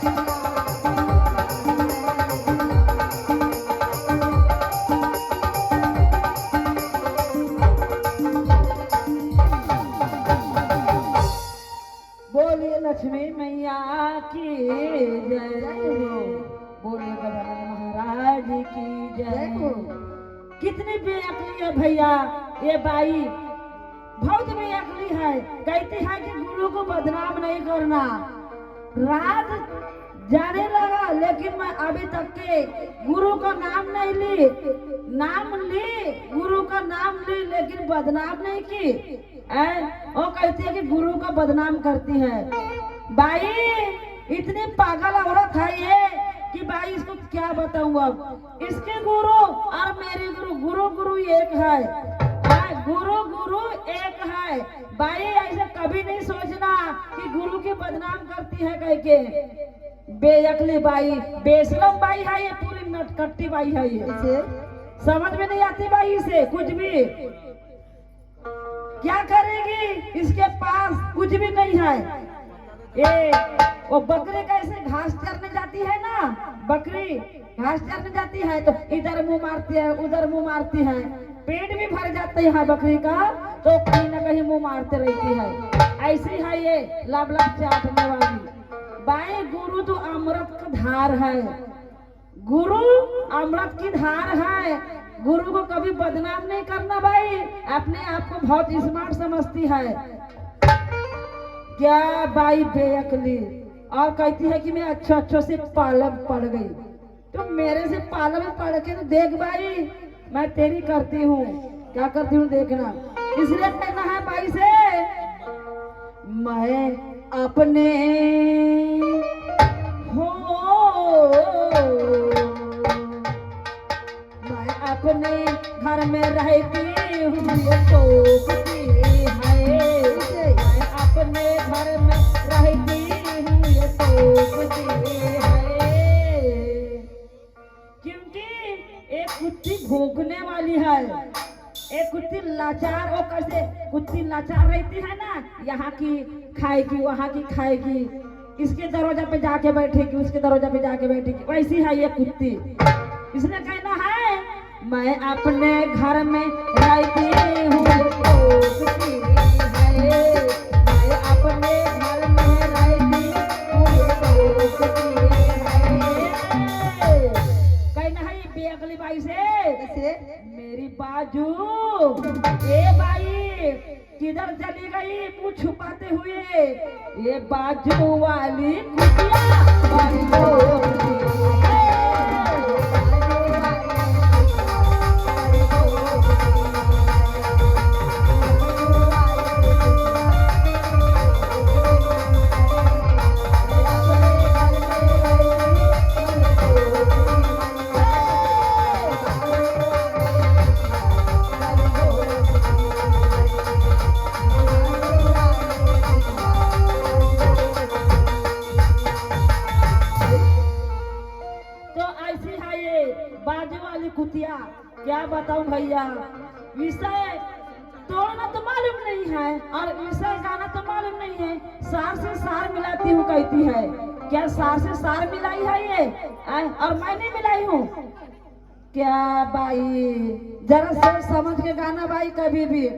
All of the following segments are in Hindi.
बोलिए लक्ष्मी मैया की जय हो। बोलिए गजानन महाराज की जय हो। कितनी बेअकली है भैया ये बाई, बहुत बेअकली है। कहती है कि गुरु को बदनाम नहीं करना। रात जाने लगा लेकिन मैं अभी तक के गुरु का नाम नहीं ली। नाम ली, गुरु का नाम ली, लेकिन बदनाम नहीं की। वो कहती है कि गुरु का बदनाम करती है। बाई इतनी पागल औरत है ये कि भाई इसको क्या बताऊं। अब इसके गुरु और मेरे गुरु, गुरु गुरु एक है। गुरु गुरु एक है। भाई ऐसा कभी नहीं सोचना कि गुरु की बदनाम करती है कह के। बेअकली बाई, बेशरम बाई है ये, पूरी नटकट्टी बाई है ये। समझ में नहीं आती बाई इसे कुछ भी। क्या करेगी, इसके पास कुछ भी नहीं है। ये वो बकरी कैसे घास चरने जाती है ना, बकरी घास चरने जाती है तो इधर मुंह मारती है उधर मुंह मारती है। पेट भी भर जाता है बकरी का तो कहीं ना कहीं मुंह मारते रहती है। ऐसी है ये लब लब चाटने वाली बाई। गुरु तो अमृत का धार है, गुरु अमृत की धार है। गुरु को कभी बदनाम नहीं करना भाई। अपने आप को बहुत स्मार्ट समझती है क्या बाई बेअकली। और कहती है कि मैं अच्छो से पालम पढ़ गई। तो मेरे से पालम पढ़ के तो देख भाई, मैं तेरी करती हूँ। क्या करती हूँ देखना। इसलिए कहना है भाई से, मैं अपने हो, मैं अपने घर में रहती हूँ तो है। मैं अपने घर में रहती हूँ ये तो है। क्योंकि एक कुत्ती भोंकने वाली है, एक कुत्ती लाचार। और कैसे कुत्ती लाचार रहती है ना, यहाँ की खाएगी वहाँ की खाएगी, इसके दरवाजा पे जाके बैठेगी उसके दरवाजा पे जाके बैठेगी, वैसी है ये कुत्ती। इसने कहना है मैं अपने घर में रहती हूँ तो कुत्ती है। मैं अपने घर में रहती हूँ तो कुत्ती है। कहना है ये बेअकली बाई से, मेरी बाजू ये बाई किधर चली गई मुँह छुपाते हुए। ये बाजू वाली कुतिया कुतिया। क्या बताऊं भैया, विषय तोड़ना तो मालूम नहीं है और विषय गाना तो मालूम नहीं है। सार से सार मिलाती हूँ कहती है। क्या सार से सार मिलाई है ये और मैं नहीं मिलाई हूँ क्या बाई। जरा सोच समझ के गाना भाई कभी भी।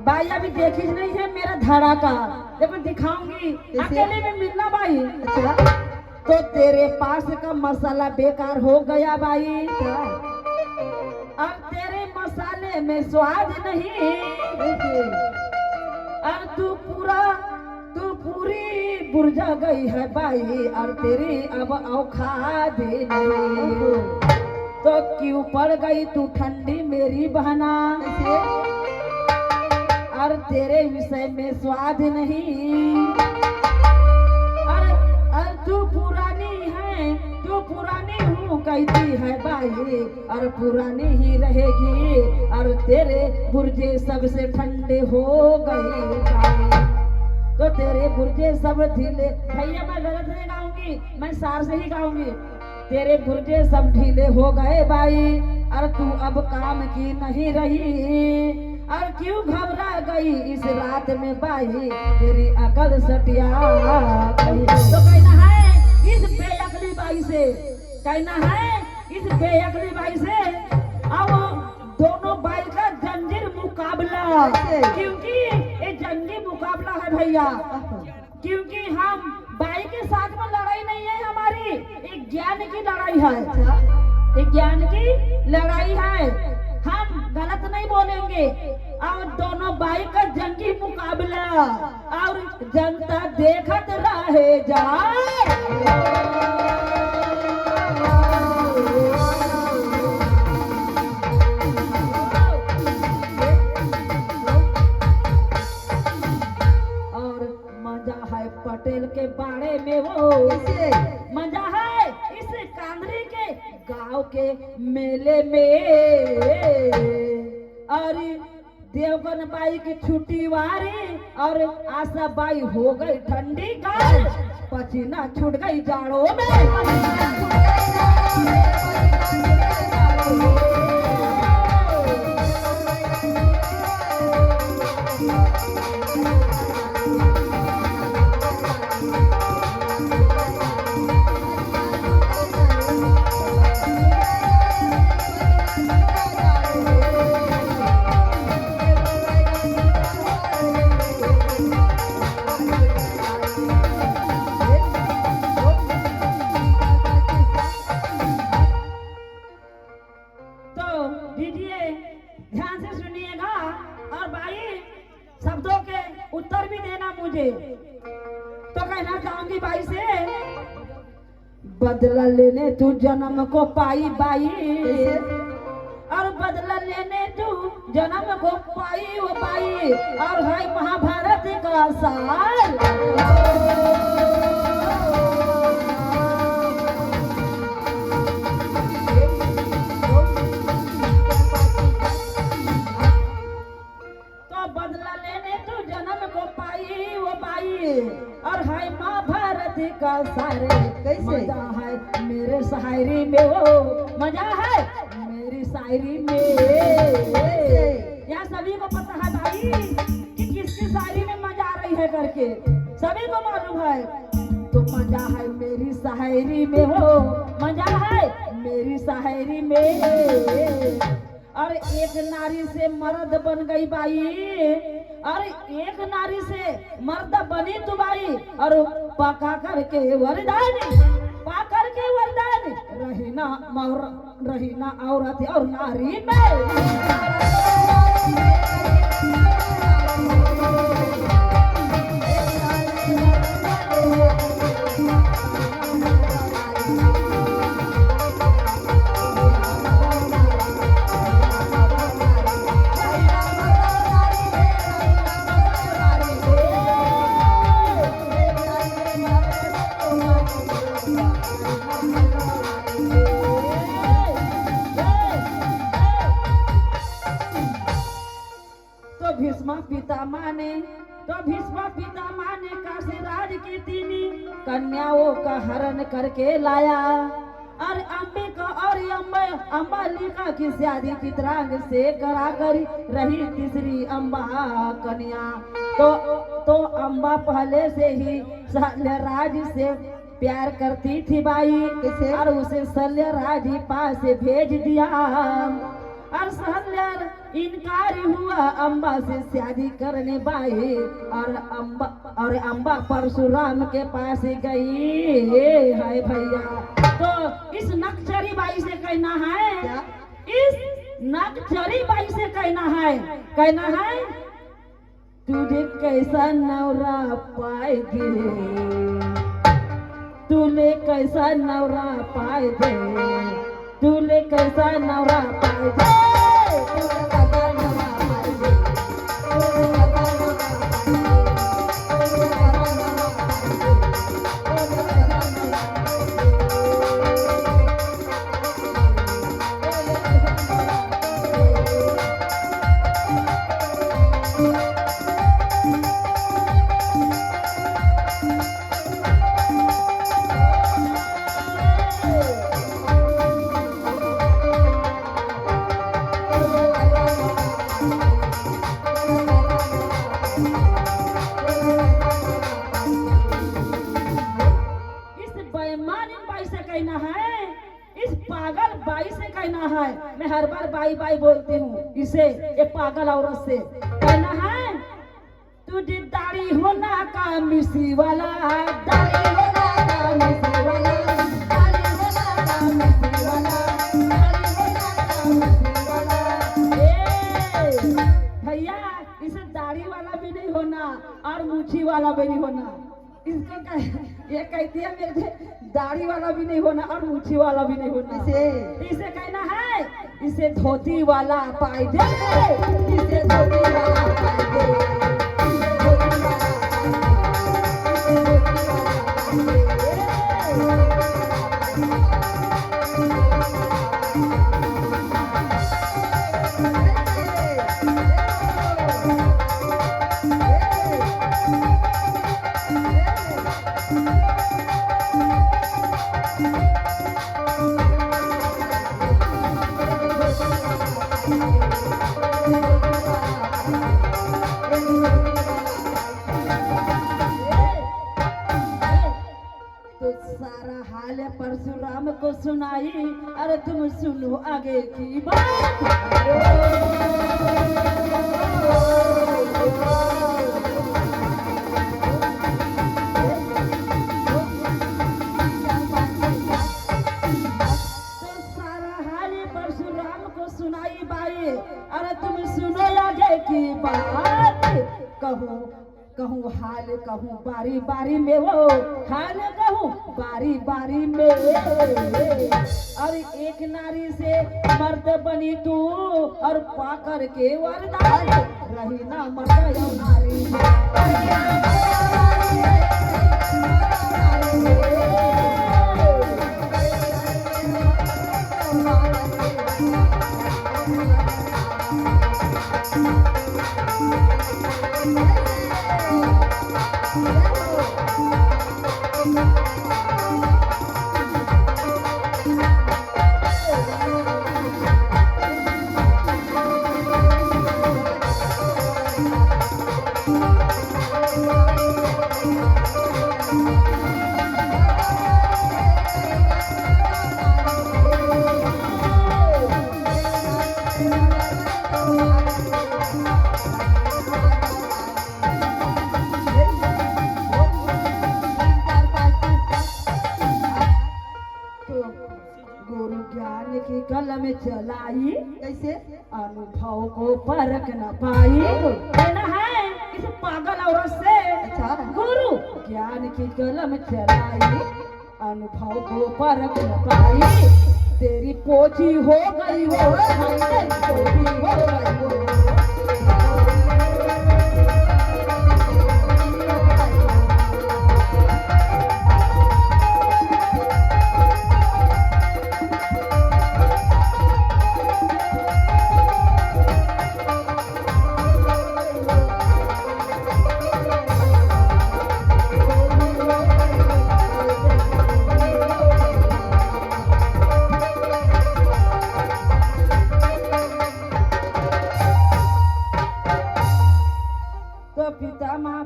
भाई अभी देखी नहीं है मेरा धड़ाका, जब दिखाऊंगी अकेले में मिलना भाई। अच्छा तो तेरे पास का मसाला बेकार हो गया भाई। अब तेरे मसाले में स्वाद नहीं। और तू पूरी बुर्जा गई है भाई और तेरी अब औखात नहीं। तो क्यों पड़ गई तू ठंडी मेरी बहना और तेरे विषय में स्वाद नहीं। तू पुरानी है, तू पुरानी हूँ कहती है भाई और पुरानी ही रहेगी और तेरे बुर्जे सबसे ठंडे हो गए भाई। तो तेरे बुर्जे सब ढीले, भैया मैं गलत नहीं गाऊंगी, मैं सार से ही गाऊंगी। तेरे बुर्जे सब ढीले हो गए भाई और तू अब काम की नहीं रही। और क्यों घबरा गई इस रात में बाई तेरी अकल सटिया गई। तो कहना है कहना है इस बेअकली बाई से अब दोनों बाई का जंजीर मुकाबला, क्योंकि ये जंगी मुकाबला है भैया। क्योंकि हम बाई के साथ में लड़ाई नहीं है हमारी, एक ज्ञान की लड़ाई है, एक ज्ञान की लड़ाई है। हम गलत नहीं बोलेंगे और दोनों बाई का जंगी मुकाबला और जनता देखत रहे जाए। पटेल के बारे में वो मजा है इस कांदरी के गांव के मेले में। और देवगन बाई की छुट्टी वारी और आशा बाई हो गई ठंडी गाल, पसीना छूट गई जाड़ों में। ध्यान से सुनिएगा और भाई शब्दों के उत्तर भी देना मुझे। तो कहना चाहूंगी भाई से, बदला लेने तू जन्म को पाई बाई, और बदला लेने तू जन्म को पाई वो बाई, और है महाभारत का साल। और है महाभारत का सारे कैसे मजा है मेरे शायरी में, वो मजा है मेरी शायरी में। यहाँ सभी को पता है भाई कि किसकी शायरी में मजा आ रही है करके, सभी को मालूम है। तो मजा है मेरी शायरी में, वो मजा है मेरी शायरी में। और एक नारी से मर्द बन गई बाई, और एक नारी से मर्द बनी तू बाई, और पका करके वरदान, पा करके वरदान रही ना औरत और नारी में। भीष्म पितामह ने काशीराज की तीनी कन्याओं का हरण करके लाया, और अंबिका और अम्बालिका की शादी चित्रांग से करा कर रही तीसरी अम्बा कन्या। तो अम्बा पहले से ही शल्यराज से प्यार करती थी बाई, और उसे शल्यराज ही पास से भेज दिया। और शल्यर इनकार हुआ अम्बा से शादी करने बाई, और अम्बा परशुराम के पास गई है भैया। तो इस नक्चरी बाई से कहना है, इस नक्चरी बाई से कहना है तुझे कैसा नवरा पाएगी, तूने कैसा नवरा पाएगी, तूने कैसा नवरा पाएगी। इस पागल बाई से कहना है, मैं हर बार बाई बाई बोलती हूँ इसे, ये पागल औरत से कहना है, तुझे दाढ़ी होना का मिसी वाला, दाढ़ी होना का मिसी वाला, दाढ़ी होना का मिसी वाला, दाढ़ी होना का मिसी वाला। भैया इसे दाढ़ी वाला भी नहीं होना और मूछी वाला भी नहीं होना, इसको ये कहती है मेरे दाढ़ी वाला भी नहीं होना और मूछी वाला भी नहीं होना। इसे कहना है, इसे धोती वाला पाई दे, इसे धोती वाला पाई दे, इसे धोती वाला परशुराम को सुनाई, अरे तुम सुनो आगे की बात। तो सारा हाल परशुराम को सुनाई बाई, अरे तुम सुनो आगे की बात। कहूँ कहूँ हाल कहूँ बारी बारी में, वो हाल कहूँ बारी बारी में। और एक नारी से मर्द बनी तू, और पाकर के वरदान रही ना मर्द यो नारी। में चलाई, कैसे अनुभव को परख न पाई। कहना है इस पागल औरत से, अच्छा गुरु ज्ञान की कलम चलाई, अनुभव को परख न पाई। तेरी पोची हो गई हो, पोची हो गई हो।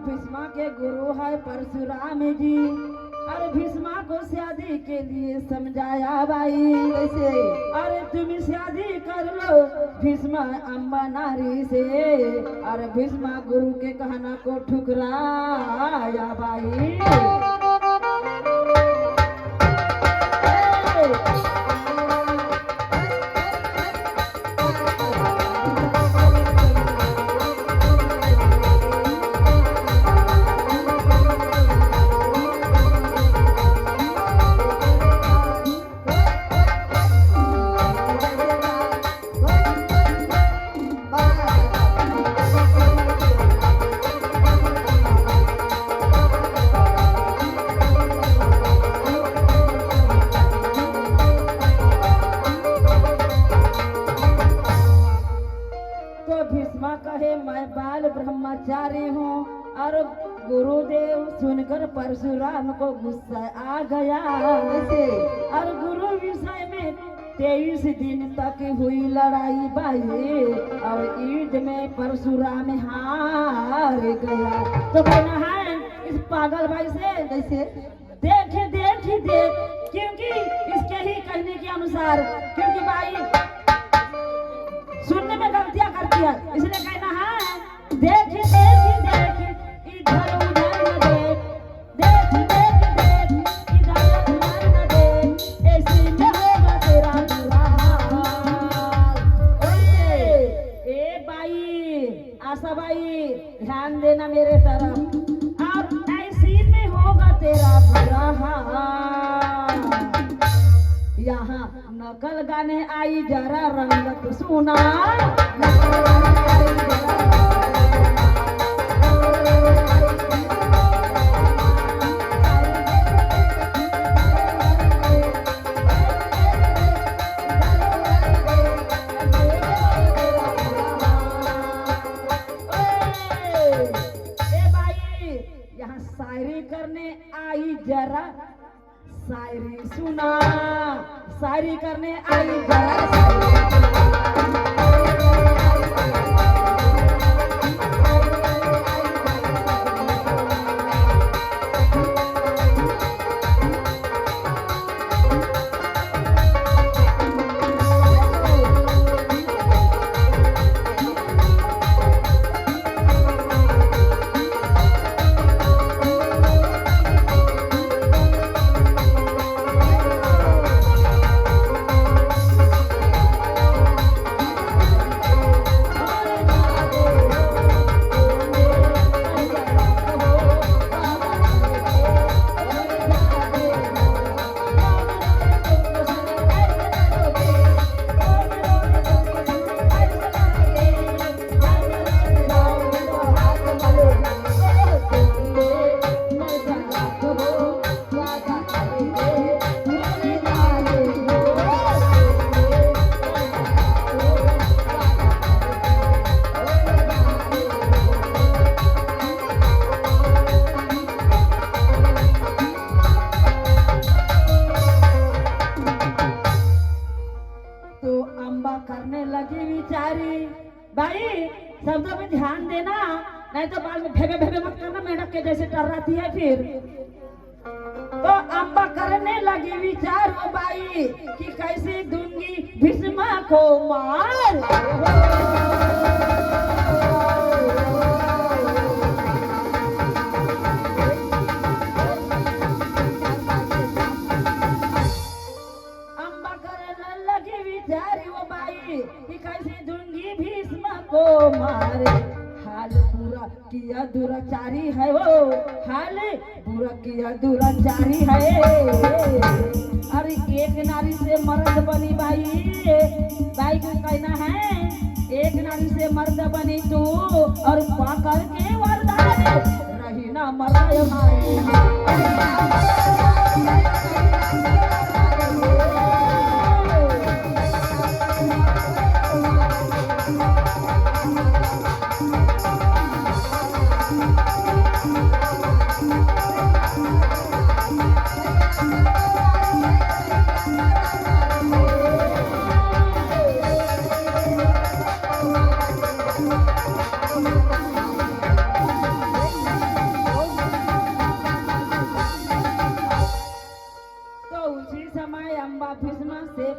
भीष्मा के गुरु है परशुराम जी, अरे भीष्मा को शादी के लिए समझाया भाई कैसे, अरे तुम शादी कर लो भीष्मा अम्बा नारी से। अरे भीष्मा गुरु के कहना को ठुकराया भाई। मैं बाल ब्रह्मचारी हूँ, और गुरुदेव सुनकर परशुराम को गुस्सा आ गया। और गुरु विषय में 23 दिन तक हुई लड़ाई बाई, और ईद में परशुराम हार गया। तो कहना है इस पागल भाई से कैसे, देख देख देख, क्योंकि इसके ही कहने के अनुसार अनुसार, क्योंकि भाई सुनने में गलतियां करती है, इसलिए कहना है देख देख देख इधर उधर न देख, देख देख देख इधर उधर न देख, ऐसी में होगा तेरा बुरा हाल। ए भाई आशा भाई ध्यान देना मेरे तरफ, अब ऐसी में होगा तेरा बुरा हाल। यहाँ नकल गाने आई जरा रंगत सुना, नकल गाने आई जरा शायरी करने आई जरा शायरी सुना, शायरी करने आई जरा करने लगी विचारी। भाई शब्दों पे ध्यान देना, नहीं तो बाद में भेबे भेबे मत करना, मेढक के जैसे टर्राती है फिर। तो अम्बा करने लगी विचार ओ भाई कि कैसे दूंगी भीष्मा को मार। को मारे हाल पूरा किया दुराचारी है वो, हाल पूरा किया दुराचारी है। अरे एक नारी से मर्द बनी भाई, भाई को कहना है एक नारी से मर्द बनी तू और पाकर के वरदान रही ना मराय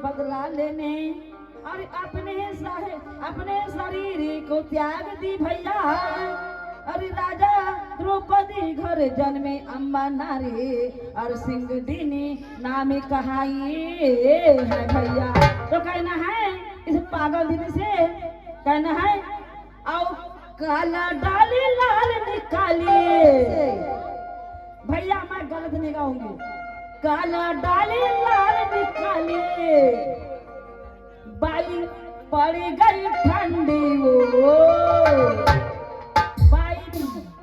बदला लेने और अपने शरीर को त्याग दी भैया। अरे राजा द्रौपदी घर जन्मे अम्बा नारी और सिंगडीनी नाम कहाई है भैया। तो कहना है इस पागल दीदी से कहना है आओ काला डाली लाल निकाली। भैया मैं गलत नहीं गाऊंगी, काला डाली लाल निकाली बाई पड़ गई ठंडी वो, बाई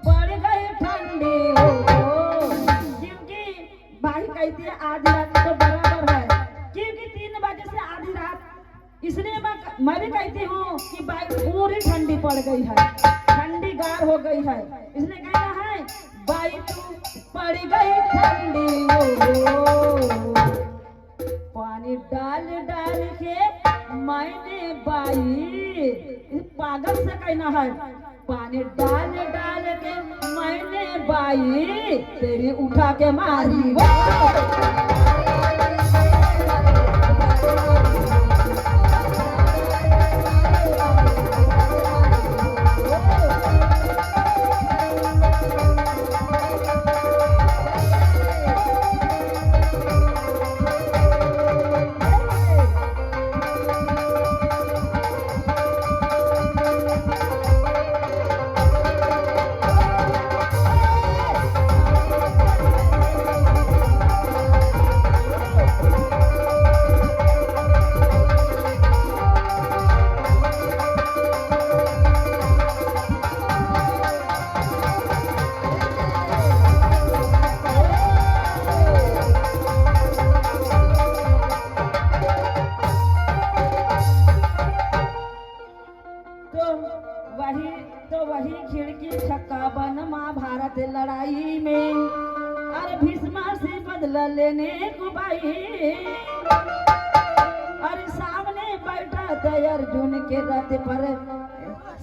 पड़ गई ठंडी वो। क्योंकि भाई कहती है आधी रात तो बराबर है, क्योंकि 3 बजे से आधी रात, इसलिए मैं भी कहती हूँ कि बाई पूरी ठंडी पड़ गई है, ठंडी गार हो गई है, इसलिए कहना है बाई तू पड़ गई ठंडी वो। पानी डाल डाल के मैंने बाई, पागल से कहना है पानी डाल डाल के मैंने बाई तेरी उठा के मारी वो। का बन महाभारत लड़ाई में, अरे भीष्मा से बदला लेने को भाई, अरे सामने बैठा था अर्जुन के रथ पर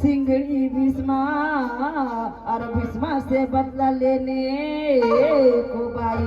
सिंगड़ी भीष्मा, और भीष्मा से बदला लेने को भाई।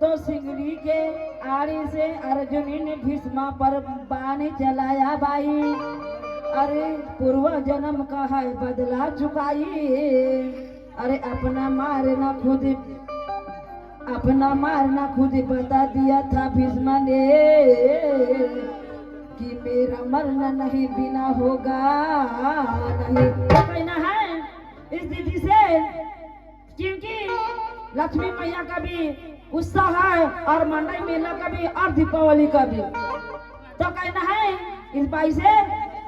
तो सिंगड़ी के आड़े से अर्जुन ने भीष्मा पर बाण चलाया भाई, अरे पूर्व जन्म का है बदला चुकाई, अरे अपना मारना खुद बता दिया था भीष्मा ने कि मेरा मरना नहीं बिना होगा नहीं। तो कहना है इस दीदी से, क्योंकि लक्ष्मी मैया का भी उत्साह है और मंडई मेला का भी और दीपावली का भी। तो कहना है इस बाई से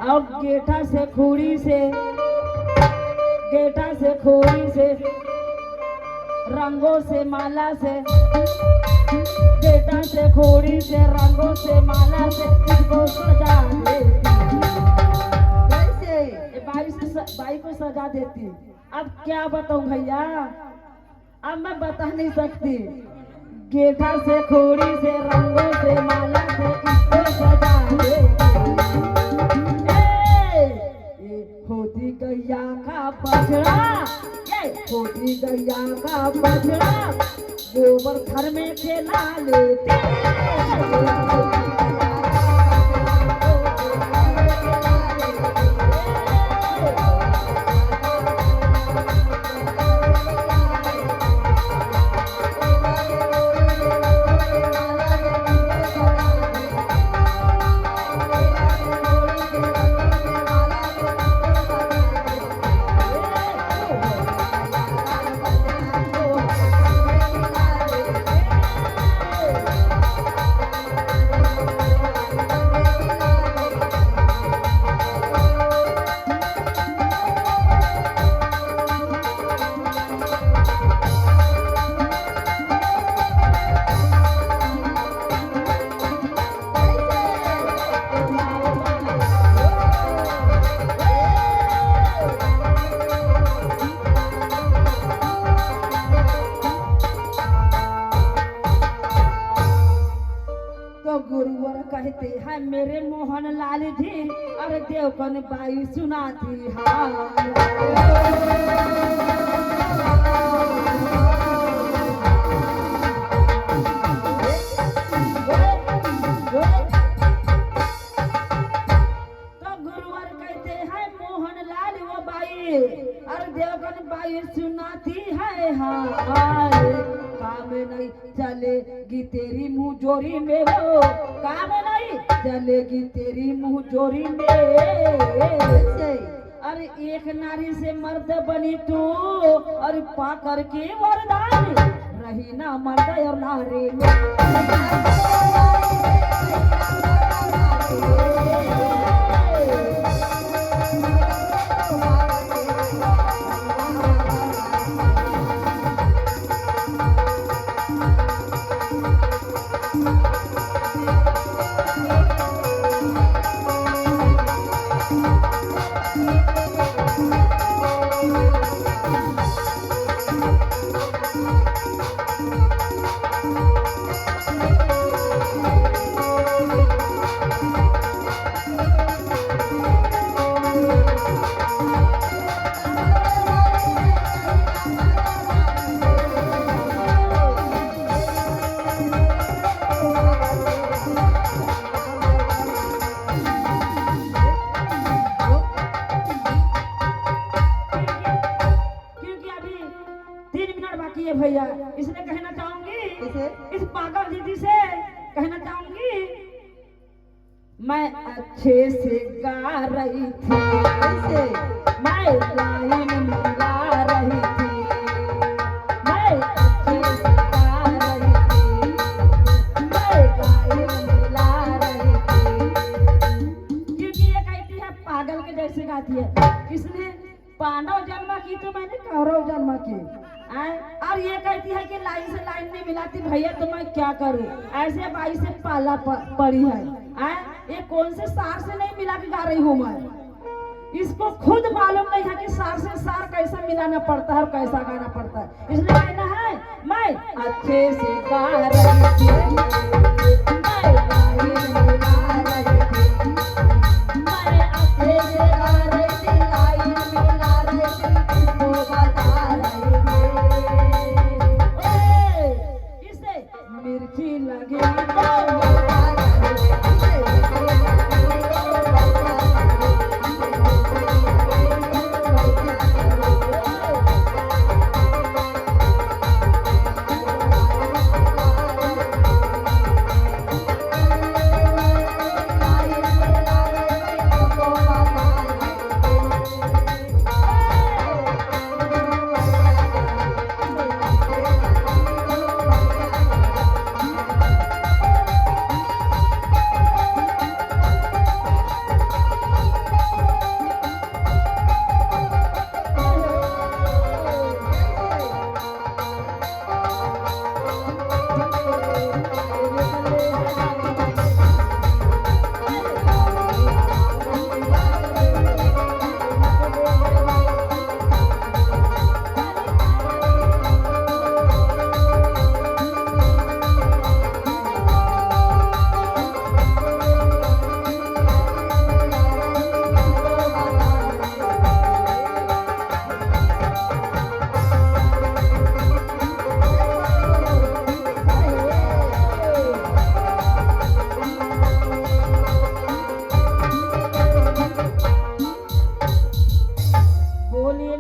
और गेठा से खूड़ी से रंगों से माला से, गेठा से खूड़ी से रंगों से माला से इसको सजा देती, बाई को सजा देती। अब क्या बताऊं भैया, अब मैं बता नहीं सकती। गेठा से खूड़ी से रंगों से माला से इसको सजा होती गैया का बछड़ा, होती गैया का बछड़ा गोबर घर में खेला लेते। गुरुवर कहते हैं मेरे मोहन लाल जी, अरे देवकन बाई सुनाती तो गुरुवर कहते हैं मोहन लाल वो बाई, अरे देवकन बाई सुनाती है काम नहीं चलेगी तेरी मुँह जोरी में, वो काम नहीं चलेगी तेरी मुँह जोरी में। अरे एक नारी से मर्द बनी तू, और पा करके वरदान रही ना मर्द और नारी में। भैया, इसलिए कहना चाहूंगी इस पागल दीदी से कहना चाहूंगी, मैं अच्छे से गा रही थी, कैसे मैं लाइन मिला रही थी, मैं अच्छे से गा रही थी, मैं लाइन मिला रही थी। क्योंकि ये कहती है पागल के जैसे गाती है, किसने पांडव जन्म की तो मैंने कौरव जन्म की। और ये कहती है कि लाइन से लाइन नहीं मिलाती भैया, तो मैं क्या करूं, ऐसे बाई से पाला पड़ी है। ये कौन से सार से नहीं मिला के गा रही हूँ मैं, इसको खुद मालूम नहीं है कि सार से सार कैसा मिलाना पड़ता है और कैसा गाना पड़ता है। इसलिए कहना है मैं अच्छे से गा रही थी, मैं लाइन मिला रही थी, मैं अच्छे से गा रही थी, लाइन मिला रही थी, किसको बता रही थी। इसे मिर्ची लगी तो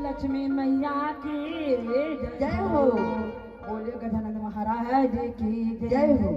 लक्ष्मी मैया की जय हो, बोलिए गजानन महाराज की जय हो।